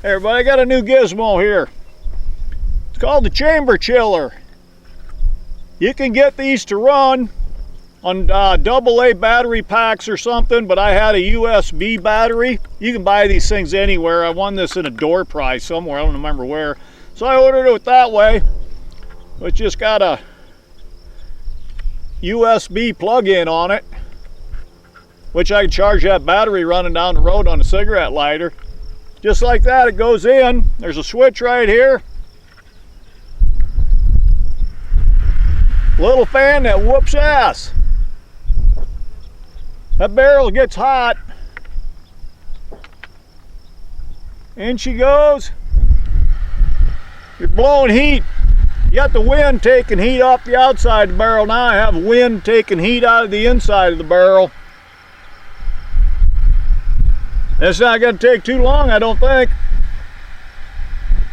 Hey everybody, I got a new gizmo here. It's called the chamber chiller. You can get these to run on AA battery packs or something, but I had a USB battery. You can buy these things anywhere. I won this in a door prize somewhere, I don't remember where. So I ordered it that way. It's just got a USB plug-in on it, which I can charge that battery running down the road on a cigarette lighter. Just like that, it goes in. There's a switch right here. Little fan that whoops ass. That barrel gets hot. In she goes. You're blowing heat. You got the wind taking heat off the outside of the barrel. Now I have wind taking heat out of the inside of the barrel. It's not going to take too long, I don't think.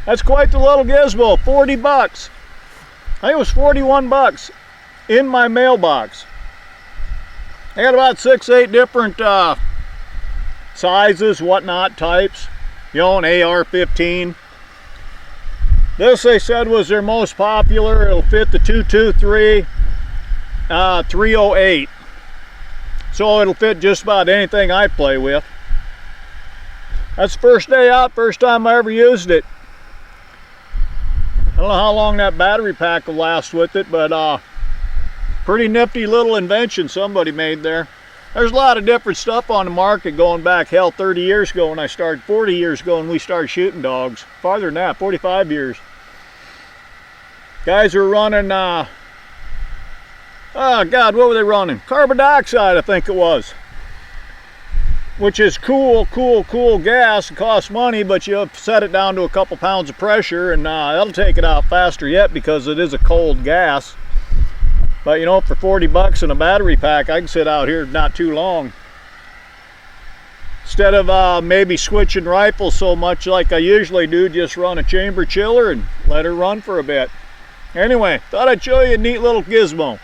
That's quite the little gizmo. 40 bucks. I think it was 41 bucks in my mailbox. I got about 6-8 different sizes, whatnot, types. You know, an AR-15. This, they said, was their most popular. It'll fit the 223 308. So it'll fit just about anything I play with. That's the first day out, first time I ever used it. I don't know how long that battery pack will last with it, but pretty nifty little invention somebody made there. There's a lot of different stuff on the market going back, hell, 30 years ago when I started, 40 years ago when we started shooting dogs. Farther than that, 45 years. Guys are running, oh God, what were they running? Carbon dioxide, I think it was. Which is cool gas. It costs money, but you set it down to a couple pounds of pressure and that'll take it out faster yet because it is a cold gas. But you know, for 40 bucks in a battery pack, I can sit out here not too long. Instead of maybe switching rifles so much like I usually do, just run a chamber chiller and let her run for a bit. Anyway, thought I'd show you a neat little gizmo.